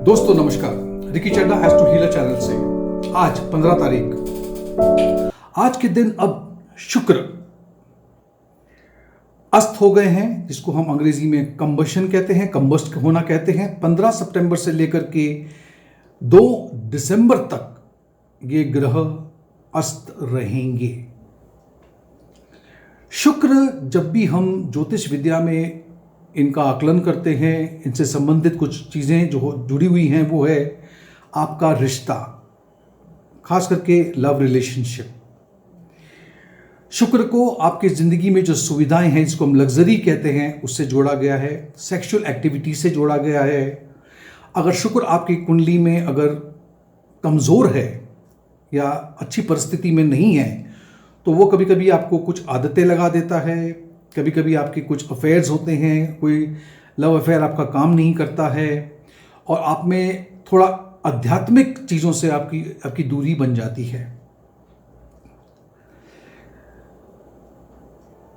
दोस्तों नमस्कार, रिकी चड्डा हैज टू हीलर चैनल से आज 15 तारीख, आज के दिन अब शुक्र अस्त हो गए हैं, जिसको हम अंग्रेजी में कंबशन कहते हैं, कंबस्ट होना कहते हैं। 15 सितंबर से लेकर के 2 दिसंबर तक ये ग्रह अस्त रहेंगे। शुक्र, जब भी हम ज्योतिष विद्या में इनका आकलन करते हैं, इनसे संबंधित कुछ चीज़ें जो जुड़ी हुई हैं, वो है आपका रिश्ता, खास करके लव रिलेशनशिप। शुक्र को आपकी ज़िंदगी में जो सुविधाएं हैं, जिसको हम लग्जरी कहते हैं, उससे जोड़ा गया है, सेक्सुअल एक्टिविटी से जोड़ा गया है। अगर शुक्र आपकी कुंडली में अगर कमज़ोर है या अच्छी परिस्थिति में नहीं है, तो वो कभी कभी आपको कुछ आदतें लगा देता है, कभी कभी आपके कुछ अफेयर्स होते हैं, कोई लव अफेयर आपका काम नहीं करता है और आप में थोड़ा आध्यात्मिक चीज़ों से आपकी दूरी बन जाती है।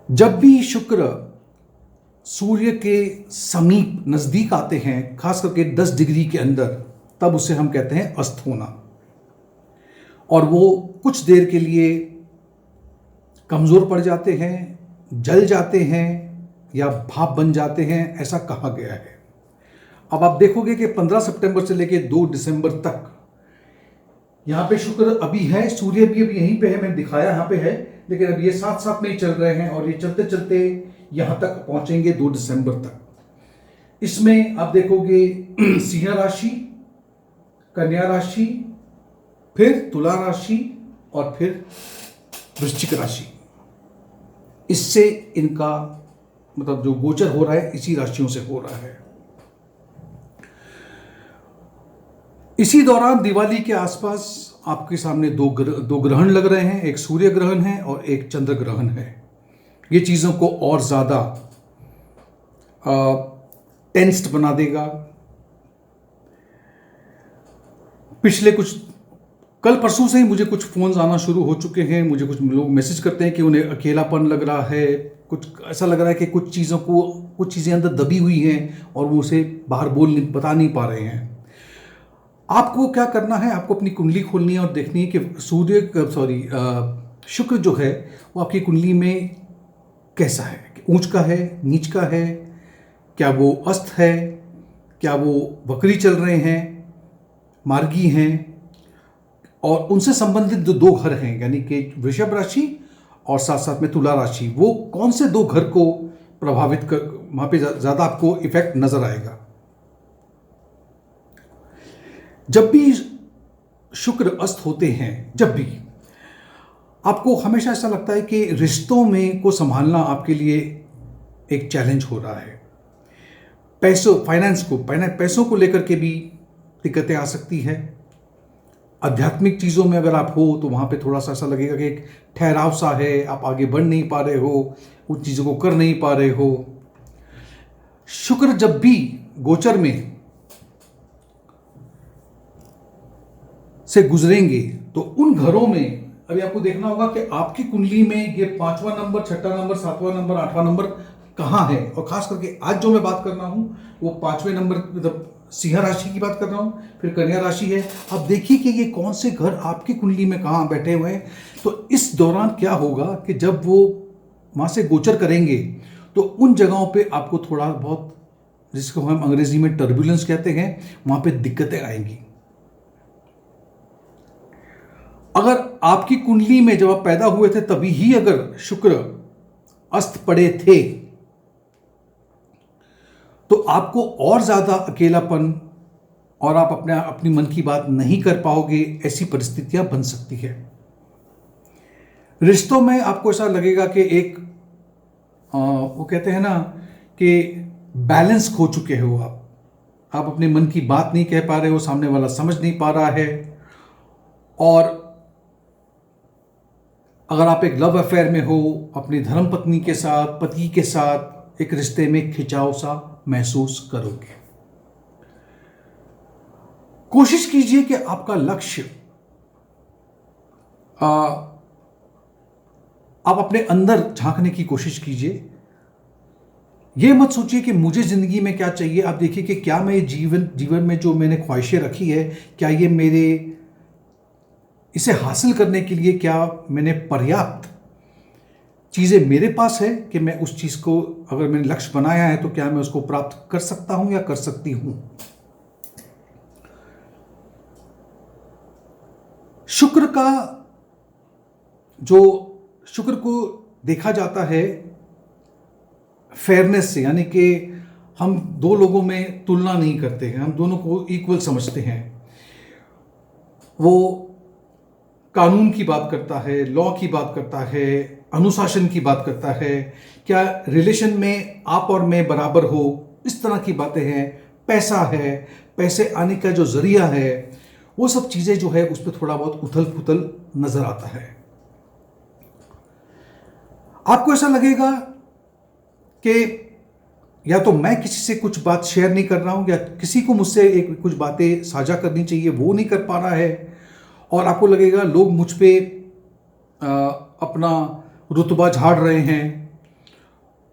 जब भी शुक्र सूर्य के समीप नज़दीक आते हैं, खास करके 10 डिग्री के अंदर, तब उसे हम कहते हैं अस्त होना, और वो कुछ देर के लिए कमज़ोर पड़ जाते हैं, जल जाते हैं या भाप बन जाते हैं, ऐसा कहा गया है। अब आप देखोगे कि 15 सितंबर से लेकर 2 दिसंबर तक यहाँ पे शुक्र अभी है, सूर्य भी अभी यहीं पे है, मैंने दिखाया यहाँ पे है, लेकिन अब ये साथ साथ में ही चल रहे हैं और ये चलते चलते यहाँ तक पहुँचेंगे 2 दिसंबर तक। इसमें आप देखोगे सिंह राशि, कन्या राशि, फिर तुला राशि और फिर वृश्चिक राशि। इससे इनका मतलब जो गोचर हो रहा है, इसी राशियों से हो रहा है। इसी दौरान दिवाली के आसपास आपके सामने दो ग्रहण लग रहे हैं, एक सूर्य ग्रहण है और एक चंद्र ग्रहण है। ये चीज़ों को और ज़्यादा टेंस्ड बना देगा। पिछले कुछ कल परसों से ही मुझे कुछ फ़ोन्स आना शुरू हो चुके हैं। मुझे कुछ लोग मैसेज करते हैं कि उन्हें अकेलापन लग रहा है, कुछ ऐसा लग रहा है कि कुछ चीज़ें अंदर दबी हुई हैं और वो उसे बाहर बता नहीं पा रहे हैं। आपको क्या करना है, आपको अपनी कुंडली खोलनी है और देखनी है कि शुक्र जो है वो आपकी कुंडली में कैसा है, ऊंच का है, नीच का है, क्या वो अस्त है, क्या वो वक्री चल रहे हैं, मार्गी हैं, और उनसे संबंधित जो 2 घर हैं, यानी कि वृषभ राशि और साथ साथ में तुला राशि, वो कौन से 2 घर को प्रभावित कर, वहां पे ज़्यादा आपको इफेक्ट नजर आएगा। जब भी शुक्र अस्त होते हैं, जब भी आपको हमेशा ऐसा लगता है कि रिश्तों में को संभालना आपके लिए एक चैलेंज हो रहा है। पैसों को लेकर के भी दिक्कतें आ सकती है। आध्यात्मिक चीज़ों में अगर आप हो तो वहाँ पे थोड़ा सा ऐसा लगेगा कि एक ठहराव सा है, आप आगे बढ़ नहीं पा रहे हो, उन चीज़ों को कर नहीं पा रहे हो। शुक्र जब भी गोचर में से गुजरेंगे तो उन घरों में अभी आपको देखना होगा कि आपकी कुंडली में ये 5वां नंबर, 6वां नंबर, 7वां नंबर, 8वां नंबर कहाँ है। और खास करके आज जो मैं बात कर रहा हूँ वो 5वें नंबर, मतलब सिंह राशि की बात कर रहा हूँ, फिर कन्या राशि है। अब देखिए कि ये कौन से घर आपकी कुंडली में कहाँ बैठे हुए हैं। तो इस दौरान क्या होगा कि जब वो वहाँ से गोचर करेंगे तो उन जगहों पे आपको थोड़ा बहुत, जिसको हम अंग्रेजी में टर्बुलेंस कहते हैं, वहाँ पे दिक्कतें आएंगी। अगर आपकी कुंडली में जब आप पैदा हुए थे तभी ही अगर शुक्र अस्त पड़े थे तो आपको और ज़्यादा अकेलापन और आप अपनी मन की बात नहीं कर पाओगे, ऐसी परिस्थितियां बन सकती है। रिश्तों में आपको ऐसा लगेगा कि एक वो कहते हैं ना कि बैलेंस खो चुके हो आप अपने मन की बात नहीं कह पा रहे हो, सामने वाला समझ नहीं पा रहा है। और अगर आप एक लव अफेयर में हो, अपनी धर्मपत्नी के साथ, पति के साथ एक रिश्ते में खिंचाव सा महसूस करोगे। कोशिश कीजिए कि आपका लक्ष्य आप अपने अंदर झांकने की कोशिश कीजिए। ये मत सोचिए कि मुझे ज़िंदगी में क्या चाहिए। आप देखिए कि क्या मैं जीवन में जो मैंने ख्वाहिशें रखी है, क्या ये मेरे इसे हासिल करने के लिए क्या मैंने पर्याप्त चीज़ें मेरे पास है कि मैं उस चीज़ को, अगर मैंने लक्ष्य बनाया है तो क्या मैं उसको प्राप्त कर सकता हूं या कर सकती हूं। शुक्र को देखा जाता है फेयरनेस से, यानी कि हम दो लोगों में तुलना नहीं करते हैं, हम दोनों को इक्वल समझते हैं। वो कानून की बात करता है, लॉ की बात करता है, अनुशासन की बात करता है, क्या रिलेशन में आप और मैं बराबर हो, इस तरह की बातें हैं। पैसा है, पैसे आने का जो जरिया है, वो सब चीज़ें जो है उस पर थोड़ा बहुत उथल पुथल नजर आता है। आपको ऐसा लगेगा कि या तो मैं किसी से कुछ बात शेयर नहीं कर रहा हूं, या किसी को मुझसे कुछ बातें साझा करनी चाहिए वो नहीं कर पा रहा है, और आपको लगेगा लोग मुझ पे अपना रुतबा झाड़ रहे हैं।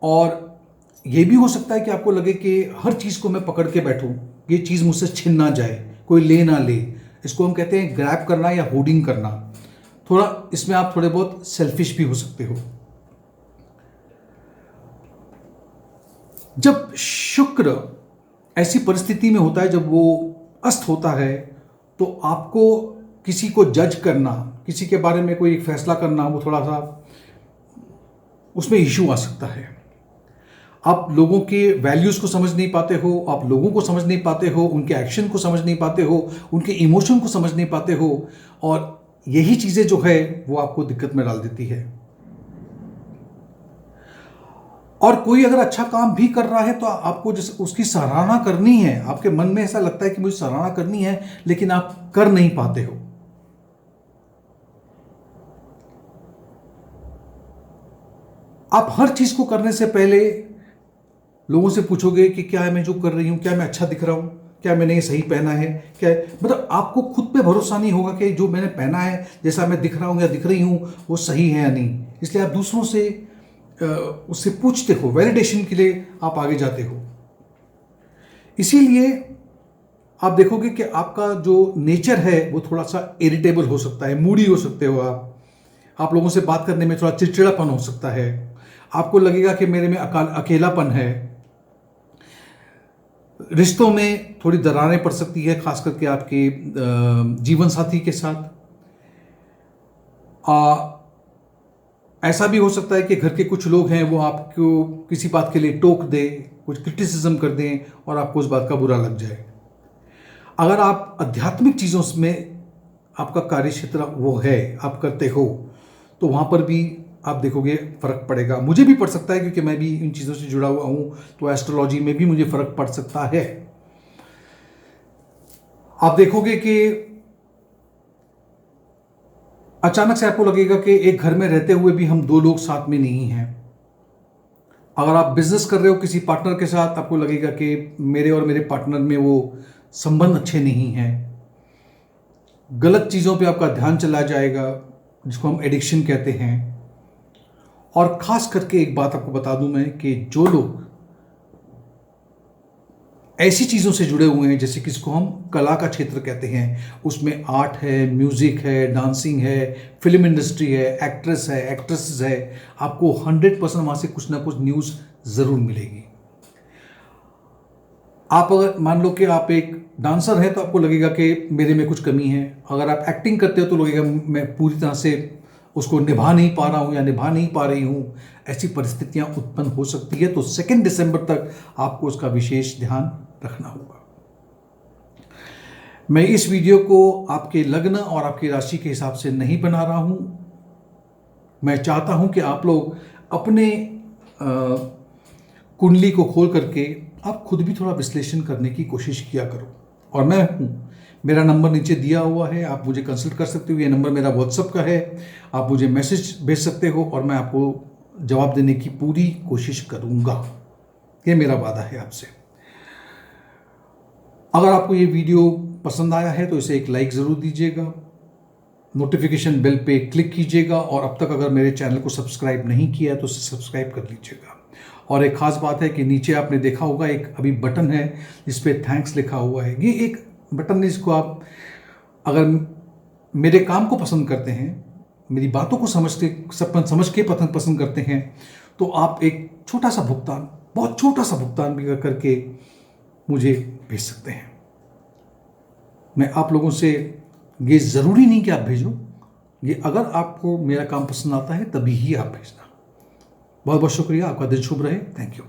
और ये भी हो सकता है कि आपको लगे कि हर चीज़ को मैं पकड़ के बैठूं, ये चीज़ मुझसे छिन ना जाए, कोई ले ना ले। इसको हम कहते हैं ग्रैब करना या होर्डिंग करना। थोड़ा इसमें आप थोड़े बहुत सेल्फिश भी हो सकते हो। जब शुक्र ऐसी परिस्थिति में होता है, जब वो अस्त होता है, तो आपको किसी को जज करना, किसी के बारे में कोई एक फैसला करना, वो थोड़ा सा उसमें इश्यू आ सकता है। आप लोगों के वैल्यूज़ को समझ नहीं पाते हो, आप लोगों को समझ नहीं पाते हो, उनके एक्शन को समझ नहीं पाते हो, उनके इमोशन को समझ नहीं पाते हो, और यही चीज़ें जो है वो आपको दिक्कत में डाल देती है। और कोई अगर अच्छा काम भी कर रहा है तो आपको जैसे उसकी सराहना करनी है, आपके मन में ऐसा लगता है कि मुझे सराहना करनी है, लेकिन आप कर नहीं पाते हो। आप हर चीज को करने से पहले लोगों से पूछोगे कि क्या मैं जो कर रही हूं, क्या मैं अच्छा दिख रहा हूं, क्या मैंने ये सही पहना है, क्या मतलब आपको खुद पे भरोसा नहीं होगा कि जो मैंने पहना है, जैसा मैं दिख रहा हूं या दिख रही हूं, वो सही है या नहीं। इसलिए आप दूसरों से उससे पूछते हो, वैलिडेशन के लिए आप आगे जाते हो। इसीलिए आप देखोगे कि आपका जो नेचर है वो थोड़ा सा इरिटेबल हो सकता है, मूडी हो सकते हो आप लोगों से बात करने में थोड़ा चिड़चिड़ापन हो सकता है, आपको लगेगा कि मेरे में अकेलापन है, रिश्तों में थोड़ी दरारें पड़ सकती है, खास करके आपके जीवन साथी के साथ। ऐसा भी हो सकता है कि घर के कुछ लोग हैं वो आपको किसी बात के लिए टोक दे, कुछ क्रिटिसिज्म कर दें और आपको उस बात का बुरा लग जाए। अगर आप आध्यात्मिक चीज़ों में आपका कार्य क्षेत्र वो है, आप करते हो, तो वहाँ पर भी आप देखोगे फ़र्क पड़ेगा। मुझे भी पड़ सकता है क्योंकि मैं भी इन चीज़ों से जुड़ा हुआ हूँ, तो एस्ट्रोलॉजी में भी मुझे फ़र्क पड़ सकता है। आप देखोगे कि अचानक से आपको लगेगा कि एक घर में रहते हुए भी हम दो लोग साथ में नहीं हैं। अगर आप बिजनेस कर रहे हो किसी पार्टनर के साथ, आपको लगेगा कि मेरे और मेरे पार्टनर में वो संबंध अच्छे नहीं हैं। गलत चीज़ों पे आपका ध्यान चला जाएगा, जिसको हम एडिक्शन कहते हैं। और ख़ास करके एक बात आपको बता दूं मैं कि जो लोग ऐसी चीज़ों से जुड़े हुए हैं, जैसे किसको हम कला का क्षेत्र कहते हैं, उसमें आर्ट है, म्यूज़िक है, डांसिंग है, फिल्म इंडस्ट्री है, एक्ट्रेस है, एक्ट्रेसेस है, आपको 100% वहाँ से कुछ ना कुछ न्यूज़ ज़रूर मिलेगी। आप अगर मान लो कि आप एक डांसर हैं तो आपको लगेगा कि मेरे में कुछ कमी है। अगर आप एक्टिंग करते हो तो लगेगा मैं पूरी तरह से उसको निभा नहीं पा रहा हूँ या निभा नहीं पा रही हूँ। ऐसी परिस्थितियाँ उत्पन्न हो सकती है। तो 2 दिसंबर तक आपको उसका विशेष ध्यान रखना होगा। मैं इस वीडियो को आपके लग्न और आपकी राशि के हिसाब से नहीं बना रहा हूँ। मैं चाहता हूँ कि आप लोग अपने कुंडली को खोल करके आप खुद भी थोड़ा विश्लेषण करने की कोशिश किया करो। और मैं हूँ, मेरा नंबर नीचे दिया हुआ है, आप मुझे कंसल्ट कर सकते हो। ये नंबर मेरा व्हाट्सएप का है, आप मुझे मैसेज भेज सकते हो और मैं आपको जवाब देने की पूरी कोशिश करूँगा। ये मेरा वादा है आपसे। अगर आपको ये वीडियो पसंद आया है तो इसे एक लाइक ज़रूर दीजिएगा, नोटिफिकेशन बेल पे क्लिक कीजिएगा और अब तक अगर मेरे चैनल को सब्सक्राइब नहीं किया तो उसे सब्सक्राइब कर लीजिएगा। और एक ख़ास बात है कि नीचे आपने देखा होगा एक अभी बटन है जिस पे थैंक्स लिखा हुआ है। ये एक बटन है जिसको आप अगर मेरे काम को पसंद करते हैं, मेरी बातों को समझ के पसंद करते हैं, तो आप एक छोटा सा भुगतान, बहुत छोटा सा भुगतान भी करके मुझे भेज सकते हैं। मैं आप लोगों से ये ज़रूरी नहीं कि आप भेजो, ये अगर आपको मेरा काम पसंद आता है तभी ही आप भेजना। बहुत बहुत शुक्रिया, आपका दिन शुभ रहे। Thank you.